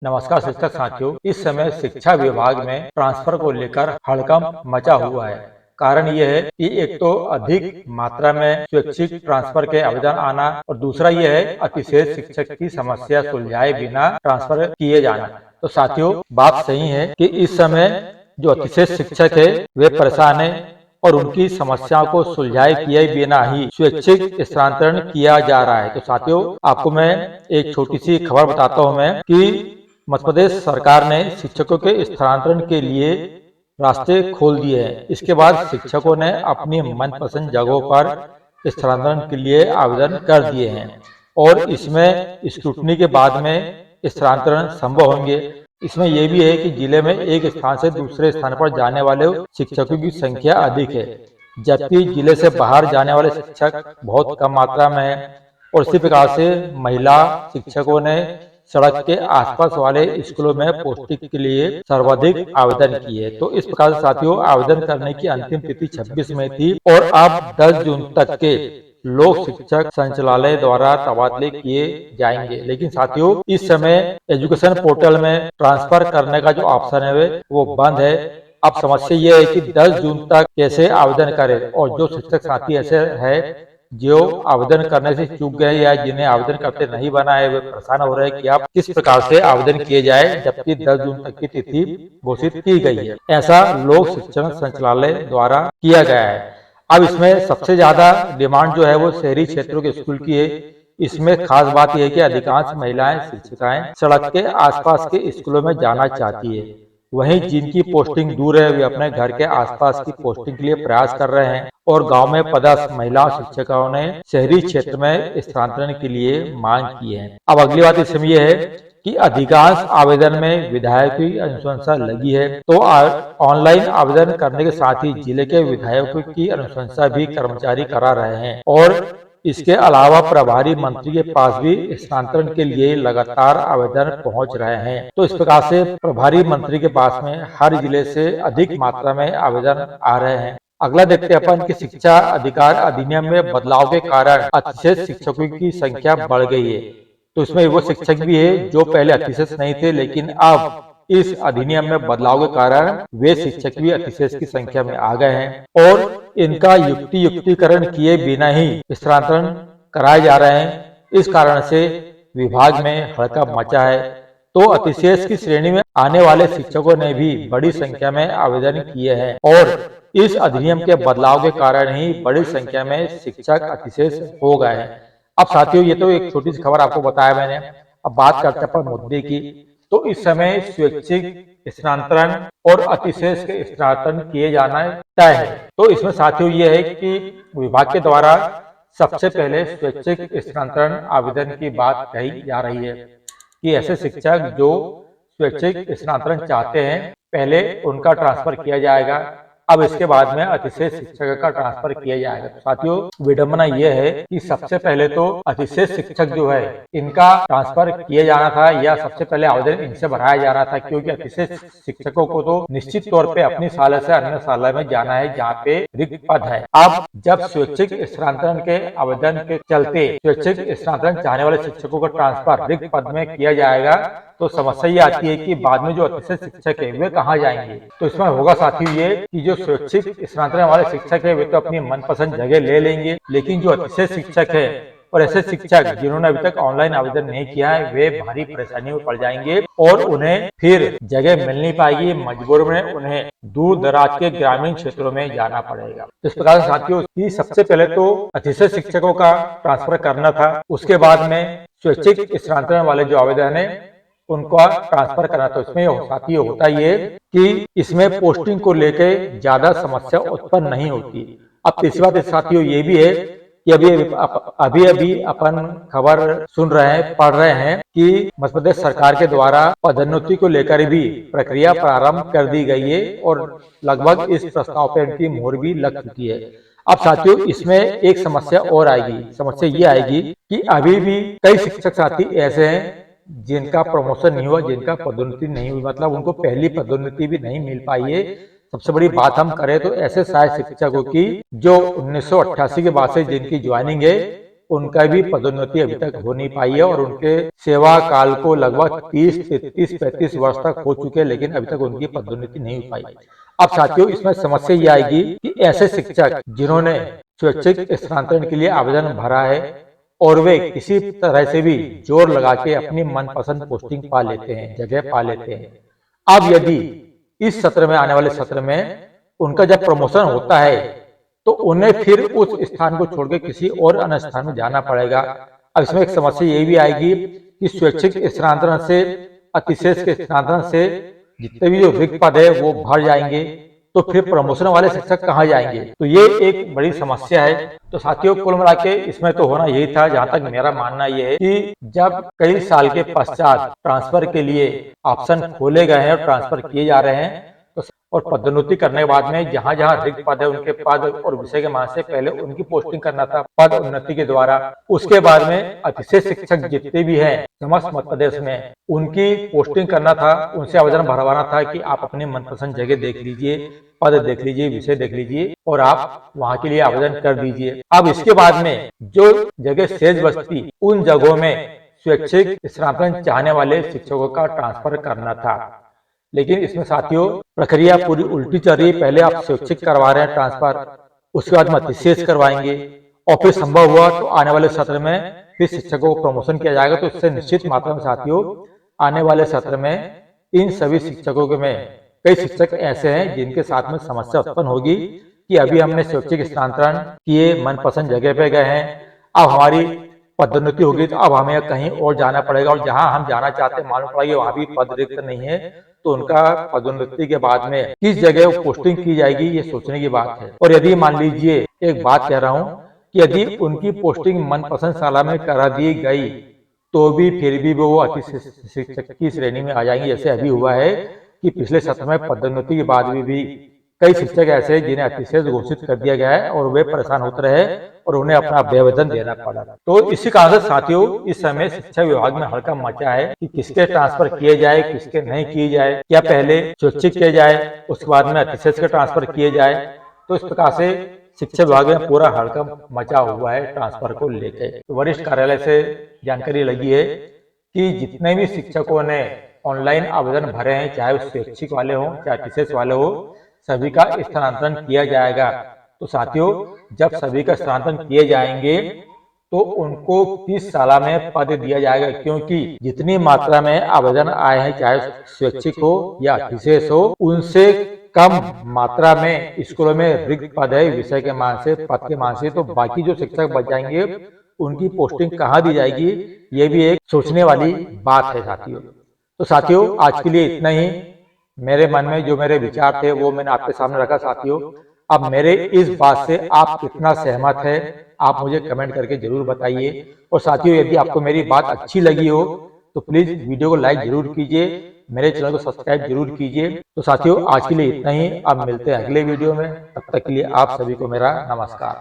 नमस्कार शिक्षक साथियों। इस समय शिक्षा विभाग में ट्रांसफर को लेकर हड़कंप मचा हुआ है। कारण यह है कि एक तो अधिक मात्रा में स्वैच्छिक ट्रांसफर के आवेदन आना और दूसरा यह है अतिशय शिक्षक की समस्या सुलझाए बिना ट्रांसफर किए जाना। तो साथियों, बात सही है कि इस समय जो अतिशय शिक्षक है वे परेशान है और उनकी समस्याओं को सुलझाए किए बिना ही स्वैच्छिक स्थानांतरण किया जा रहा है। तो साथियों, आपको मैं एक छोटी सी खबर बताता हूं मैं कि मध्य प्रदेश सरकार ने शिक्षकों के स्थानांतरण के लिए रास्ते खोल दिए हैं। इसके बाद शिक्षकों ने अपनी मनपसंद जगहों पर स्थानांतरण के लिए आवेदन कर दिए हैं और इसमें स्क्रूटनी के बाद में स्थानांतरण संभव होंगे। इसमें यह भी है कि जिले में एक स्थान से दूसरे स्थान पर जाने वाले शिक्षकों की संख्या अधिक है, जबकि जिले से बाहर जाने वाले शिक्षक बहुत कम मात्रा में है। और इसी प्रकार से महिला शिक्षकों ने सड़क के आसपास वाले स्कूलों में पोस्टिंग के लिए सर्वाधिक आवेदन किए। तो इस प्रकार से साथियों, आवेदन करने की अंतिम तिथि 26 मई थी और अब 10 जून तक के लोक शिक्षक संचालय द्वारा तबादले किए जाएंगे। लेकिन साथियों, इस समय एजुकेशन पोर्टल में ट्रांसफर करने का जो ऑप्शन है वो बंद है। अब समस्या ये है कि 10 जून तक कैसे आवेदन करें, और जो शिक्षक साथी ऐसे है जो आवेदन करने से चूक गए या जिन्हें आवेदन करते नहीं बना है, वे परेशान हो रहे हैं कि आप किस प्रकार से आवेदन किए जाए, जबकि 10 जून तक की तिथि घोषित की गई है। ऐसा लोक शिक्षण संचालय द्वारा किया गया है। अब इसमें सबसे ज्यादा डिमांड जो है वो शहरी क्षेत्रों के स्कूल की है। इसमें खास बात यह है कि अधिकांश महिलाएं शिक्षिकाएं सड़क के आसपास के स्कूलों में जाना चाहती है। वहीं जिनकी पोस्टिंग दूर है वे अपने घर के आसपास की पोस्टिंग के लिए प्रयास कर रहे हैं और गांव में पदस्थ महिला शिक्षकों ने शहरी क्षेत्र में स्थानांतरण के लिए मांग की है। अब अगली बात इसमें यह है कि अधिकांश आवेदन में विधायक की अनुशंसा लगी है, तो ऑनलाइन आवेदन करने के साथ ही जिले के विधायकों की अनुशंसा भी कर्मचारी करा रहे हैं और इसके अलावा प्रभारी मंत्री के पास भी स्थानांतरण के लिए लगातार आवेदन पहुंच रहे हैं। तो इस प्रकार से प्रभारी मंत्री के पास में हर जिले से अधिक मात्रा में आवेदन आ रहे हैं। अगला देखते हैं अपन कि शिक्षा अधिकार अधिनियम में बदलाव के कारण अतिशय शिक्षकों की संख्या बढ़ गई है। तो इसमें वो शिक्षक भी है जो पहले अतिशय नहीं थे, लेकिन अब इस अधिनियम में बदलाव के कारण वे शिक्षक भी अतिशय की संख्या में आ गए हैं और इनका युक्तिकरण किए बिना ही स्थानांतरण कराए जा रहे हैं। इस कारण से विभाग में हड़कंप मचा है। तो अतिशेष की श्रेणी में आने वाले शिक्षकों ने भी बड़ी संख्या में आवेदन किए हैं और इस अधिनियम के बदलाव के कारण ही बड़ी संख्या में शिक्षक अतिशेष हो गए हैं। अब साथियों, ये तो एक छोटी सी खबर आपको बताया मैंने। अब बात करते हैं अपन मुद्दे की। तो इस समय स्वैच्छिक स्थानांतरण और अतिशेष के स्थानांतरण किए जाना तय है। तो इसमें साथियों ये है कि विभाग के द्वारा सबसे पहले स्वैच्छिक स्थानांतरण आवेदन की बात कही जा रही है कि ऐसे शिक्षक जो स्वैच्छिक स्थानांतरण चाहते हैं, पहले उनका ट्रांसफर किया जाएगा। अब इसके बाद में अतिशय शिक्षक का ट्रांसफर किया जाएगा। तो साथियों, विडंबना यह है कि सबसे पहले तो अतिशय शिक्षक जो है इनका ट्रांसफर किया जाना था या सबसे पहले आवेदन इनसे बढ़ाया जाना था, क्योंकि अतिशय शिक्षकों को तो निश्चित तौर पे अपनी शाला से अन्य शाला में जाना है जहाँ पे रिक्त पद है। अब जब स्वैच्छिक स्थानांतरण के आवेदन के चलते स्वैच्छिक स्थानांतरण चाहने वाले शिक्षकों का ट्रांसफर रिक्त पद में किया जाएगा, तो समस्या ये आती है कि बाद में जो अतिशय शिक्षक है वे कहाँ जाएंगे। तो इसमें होगा साथियों ये कि जो स्वैच्छिक स्थानांतरण वाले शिक्षक है वे तो अपनी मनपसंद जगह ले लेंगे, लेकिन जो अतिशय शिक्षक है और ऐसे शिक्षक जिन्होंने अभी तक ऑनलाइन आवेदन नहीं किया है वे भारी परेशानियों में पड़ जाएंगे और उन्हें फिर जगह मिल नहीं पाएगी। मजबूर में उन्हें दूर दराज के ग्रामीण क्षेत्रों में जाना पड़ेगा। इस प्रकार से साथियों की सबसे पहले तो अतिशय शिक्षकों का ट्रांसफर करना था, उसके बाद में स्वैच्छिक स्थानांतरण वाले जो आवेदन है उनका ट्रांसफर करना। तो इसमें साथियों होता ये कि इसमें पोस्टिंग को लेके ज्यादा समस्या उत्पन्न नहीं होती। अब तीसरी बात साथियों ये भी है कि अभी अपन खबर सुन रहे हैं, पढ़ रहे हैं कि मध्य प्रदेश सरकार के द्वारा पदोन्नति को लेकर भी प्रक्रिया प्रारंभ कर दी गई है और लगभग इस प्रस्ताव पर इनकी मोहर भी लग चुकी है। अब साथियों इसमें एक समस्या और आएगी। समस्या ये आएगी कि अभी भी कई शिक्षक साथी ऐसे हैं जिनका प्रमोशन नहीं हुआ, जिनका पदोन्नति नहीं हुई, मतलब उनको पहली पदोन्नति भी नहीं मिल पाई है। सबसे बड़ी बात हम करें तो ऐसे सहायक शिक्षकों की जो 1988 के बाद से जिनकी ज्वाइनिंग है उनका भी पदोन्नति अभी तक हो नहीं पाई है और उनके सेवा काल को लगभग 30, 33, 35 वर्ष तक हो चुके हैं, लेकिन अभी तक उनकी पदोन्नति नहीं हो पाई। अब साथियों, इसमें समस्या ये आएगी कि ऐसे शिक्षक जिन्होंने स्वैच्छिक स्थानांतरण के लिए आवेदन भरा है और वे किसी तरह से भी जोर लगा के अपनी मनपसंद पोस्टिंग पा लेते हैं, जगह पा लेते हैं। अब यदि इस सत्र में, आने वाले सत्र में उनका जब प्रमोशन होता है तो उन्हें फिर उस स्थान को छोड़कर किसी और अन्य स्थान में जाना पड़ेगा। अब इसमें एक समस्या ये भी आएगी कि स्वैच्छिक स्थानांतरण से, अतिशेष के स्थानांतरण से जितने भी जो रिक्त पद है वो भर जाएंगे, तो फिर प्रमोशन वाले शिक्षक कहाँ जाएंगे? तो ये एक बड़ी समस्या है। तो साथियों, कुल मिला के इसमें तो होना यही था, जहां तक मेरा मानना यह है कि जब कई साल के पश्चात ट्रांसफर के लिए ऑप्शन खोले गए हैं और ट्रांसफर किए जा रहे हैं, तो और पदोन्नति करने के बाद में जहां जहां रिक्त पद है उनके पद और विषय के मान से पहले उनकी पोस्टिंग करना था पद उन्नति के द्वारा। उसके बाद में अतिशेष शिक्षक जितने भी हैं समस्त मध्य प्रदेश में, उनकी पोस्टिंग करना था, उनसे आवेदन भरवाना था कि आप अपने मनपसंद जगह देख लीजिए, पद देख लीजिए, विषय देख लीजिए और आप वहां के लिए आवेदन कर दीजिए। अब इसके बाद में जो जगह शेष बचती, उन जगहों में स्वैच्छिक स्थानांतरण चाहने वाले शिक्षकों का ट्रांसफर करना था। लेकिन इसमें साथियों प्रक्रिया पूरी उल्टी चल रही है। पहले आप स्वैच्छिक करवा रहे हैं ट्रांसफर, उसके बाद में अतिशेष करवाएंगे और फिर संभव हुआ तो आने वाले सत्र में फिर शिक्षकों को प्रमोशन किया जाएगा। तो इससे निश्चित मात्रा में साथियों आने वाले सत्र में इन सभी शिक्षकों के में कई शिक्षक ऐसे हैं जिनके साथ में समस्या उत्पन्न होगी कि अभी हमने स्वैच्छिक स्थानांतरण किए, मनपसंद जगह पे गए हैं, अब हमारी पदोन्नति होगी तो अब हमें कहीं और जाना पड़ेगा और जहां हम जाना चाहते हैं मालूम पड़ा वहां भी पद रिक्त नहीं है, तो उनका पदोन्नति के बाद में किस जगह पोस्टिंग की जाएगी ये सोचने की बात है। और यदि मान लीजिए, एक बात कह रहा हूं कि यदि उनकी पोस्टिंग मनपसंद शाला में करा दी गई तो भी फिर भी वो अति शिक्षक की श्रेणी में आ जाएंगे। जैसे अभी हुआ है कि पिछले सत्र में पदोन्नति के बाद भी कई शिक्षक ऐसे जिन्हें अतिशेष घोषित कर दिया गया है और वे परेशान होते रहे और उन्हें अपना अभ्यवेतन देना पड़ा। तो इसी कारण से साथियों इस समय शिक्षा विभाग में हड़कंप मचा है कि किसके ट्रांसफर किए जाए, किसके नहीं किए जाए, क्या पहले स्वैच्छिक किए जाए उसके बाद में अतिशेष के ट्रांसफर किए जाए। तो इस प्रकार से शिक्षा विभाग में पूरा हड़कंप मचा हुआ है ट्रांसफर को लेकर। तो वरिष्ठ कार्यालय से जानकारी लगी है कि जितने भी शिक्षकों ने ऑनलाइन आवेदन भरे हैं, चाहे वो स्वैच्छिक वाले हों चाहे अतिशेष वाले हो, सभी का स्थानांतरण किया जाएगा। तो साथियों जब सभी का स्थानांतरण किए जाएंगे तो उनको किस शाला में पद दिया जाएगा, क्योंकि जितनी मात्रा में आवेदन आए हैं चाहे स्वैच्छिक हो या अतिशेष हो, उनसे कम मात्रा में स्कूलों में रिक्त पद है विषय के मान से, पद के मान से। तो बाकी जो शिक्षक बच जाएंगे उनकी पोस्टिंग कहाँ दी जाएगी, ये भी एक सोचने वाली बात है साथियों। तो साथियों आज के लिए इतना ही। मेरे मन में जो मेरे विचार थे वो मैंने आपके सामने रखा साथियों। अब मेरे इस बात से आप कितना सहमत है आप मुझे कमेंट करके जरूर बताइए। और साथियों यदि आपको मेरी बात अच्छी लगी हो तो प्लीज वीडियो को लाइक जरूर कीजिए, मेरे चैनल को सब्सक्राइब जरूर कीजिए। तो साथियों आज के लिए इतना ही, अब मिलते हैं अगले वीडियो में, तब तक के लिए आप सभी को मेरा नमस्कार।